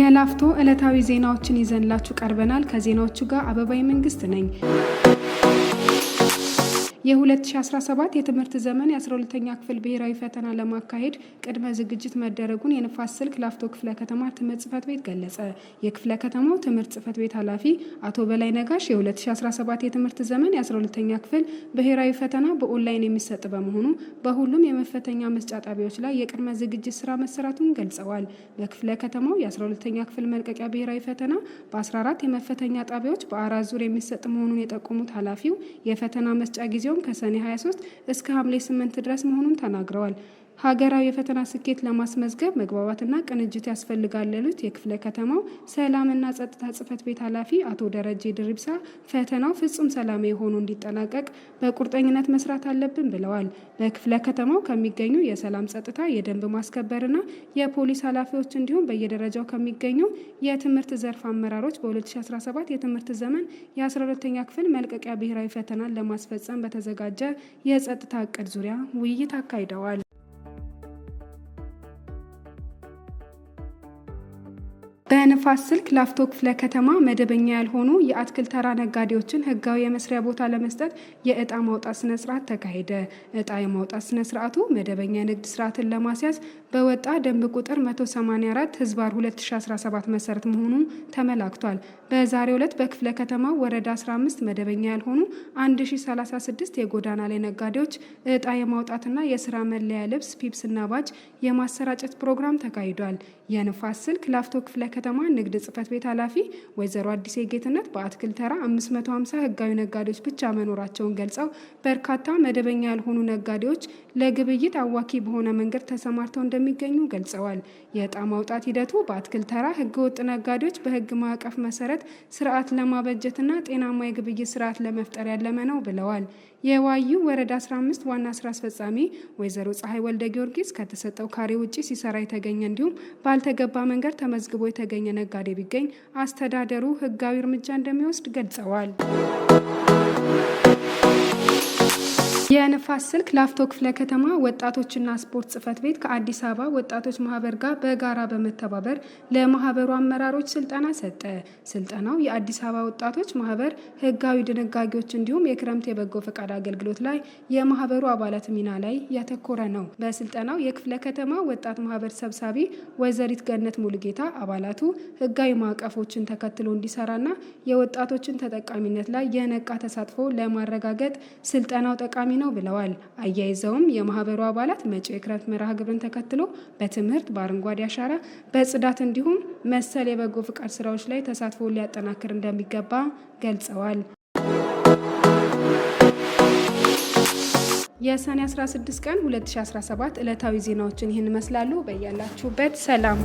የላፍቶ ዕለታዊ ዜናዎችን ይዘንላችሁ ቀርበናል። ከዜናዎቹ ጋር አበባይ መንግስት ነኝ። የ2017 የትምህርት ዘመን የ12ኛ ክፍል ብሔራዊ ፈተና ለማካሄድ ቅድመ ዝግጅት መደረጉን የንፋስ ስልክ ላፍቶ ክፍለ ከተማ ትምህርት ጽሕፈት ቤት ገለጸ። የክፍለ ከተማው ትምህርት ጽሕፈት ቤት ኃላፊ አቶ በላይ ነጋሽ የ2017 የትምህርት ዘመን የ12ኛ ክፍል ብሔራዊ ፈተና በኦንላይን የሚሰጥ በመሆኑ በሁሉም የመፈተኛ መስጫ ጣቢያዎች ላይ የቅድመ ዝግጅት ስራ መሰራቱን ገልጸዋል። በክፍለ ከተማው የ12ኛ ክፍል መልቀቂያ ብሔራዊ ፈተና በ14 የመፈተኛ ጣቢያዎች በ4 ዙር የሚሰጥ መሆኑን የጠቆሙት ኃላፊው የፈተና መስጫ ጊዜው ከሰኔ 23 እስከ ሐምሌ 8 ድረስ መሆኑን ተናግረዋል። ሀገራዊ የፈተና ስኬት ለማስመዝገብ መግባባትና ቅንጅት ያስፈልጋል ያሉት የክፍለ ከተማው ሰላምና ጸጥታ ጽሕፈት ቤት ኃላፊ አቶ ደረጀ ድሪብሳ ፈተናው ፍጹም ሰላማዊ ሆኖ እንዲጠናቀቅ በቁርጠኝነት መስራት አለብን ብለዋል። በክፍለ ከተማው ከሚገኙ የሰላም ጸጥታ፣ የደንብ ማስከበርና የፖሊስ ኃላፊዎች እንዲሁም በየደረጃው ከሚገኙ የትምህርት ዘርፍ አመራሮች በ2017 የትምህርት ዘመን የ12ኛ ክፍል መልቀቂያ ብሔራዊ ፈተናን ለማስፈጸም በተዘጋጀ የጸጥታ እቅድ ዙሪያ ውይይት አካሂደዋል። በንፋስ ስልክ ላፍቶ ክፍለ ከተማ መደበኛ ያልሆኑ የአትክልት ተራ ነጋዴዎችን ህጋዊ የመስሪያ ቦታ ለመስጠት የእጣ ማውጣት ስነ ስርዓት ተካሄደ። እጣ የማውጣት ስነ ስርዓቱ መደበኛ የንግድ ስርዓትን ለማስያዝ በወጣ ደንብ ቁጥር 184/2017 መሰረት መሆኑ ተመላክቷል። በዛሬው ዕለት በክፍለ ከተማው ወረዳ 15 መደበኛ ያልሆኑ 1036 የጎዳና ላይ ነጋዴዎች እጣ የማውጣትና የስራ መለያ ልብስ፣ ፒፕስና ባጅ የማሰራጨት ፕሮግራም ተካሂዷል። የንፋስ ስልክ ላፍቶ ክፍለ ከተማ ንግድ ጽሕፈት ቤት ኃላፊ ወይዘሮ አዲስ ጌትነት በአትክልት ተራ 550 ህጋዊ ነጋዴዎች ብቻ መኖራቸውን ገልጸው በርካታ መደበኛ ያልሆኑ ነጋዴዎች ለግብይት አዋኪ በሆነ መንገድ ተሰማርተው እንደሚገኙ ገልጸዋል። የእጣ ማውጣት ሂደቱ በአትክልት ተራ ህገወጥ ነጋዴዎች በህግ ማዕቀፍ መሰረት ስርዓት ለማበጀትና ጤናማ የግብይት ስርዓት ለመፍጠር ያለመ ነው ብለዋል። የዋዩ ወረዳ 15 ዋና ስራ አስፈጻሚ ወይዘሮ ፀሐይ ወልደ ጊዮርጊስ ከተሰጠው ካሬ ውጪ ሲሰራ የተገኘ እንዲሁም ባልተገባ መንገድ ተመዝግቦ የተገኘ ነጋዴ ቢገኝ አስተዳደሩ ህጋዊ እርምጃ እንደሚወስድ ገልጸዋል። የንፋስ ስልክ ላፍቶ ክፍለ ከተማ ወጣቶችና ስፖርት ጽሕፈት ቤት ከአዲስ አበባ ወጣቶች ማህበር ጋር በጋራ በመተባበር ለማህበሩ አመራሮች ስልጠና ሰጠ። ስልጠናው የአዲስ አበባ ወጣቶች ማህበር ህጋዊ ድንጋጌዎች እንዲሁም የክረምት የበጎ ፈቃድ አገልግሎት ላይ የማህበሩ አባላት ሚና ላይ ያተኮረ ነው። በስልጠናው የክፍለ ከተማ ወጣት ማህበር ሰብሳቢ ወይዘሪት ገነት ሙሉጌታ አባላቱ ህጋዊ ማዕቀፎችን ተከትሎ እንዲሰራና የወጣቶችን ተጠቃሚነት ላይ የነቃ ተሳትፎ ለማረጋገጥ ስልጠናው ጠቃሚ ነው ብለዋል። አያይዘውም የማህበሩ አባላት መጪው የክረምት መርሃ ግብርን ተከትሎ በትምህርት፣ በአረንጓዴ አሻራ፣ በጽዳት እንዲሁም መሰል የበጎ ፍቃድ ስራዎች ላይ ተሳትፎ ሊያጠናክር እንደሚገባ ገልጸዋል። የሰኔ 16 ቀን 2017 ዕለታዊ ዜናዎችን ይህን ይመስላሉ። በያላችሁበት ሰላም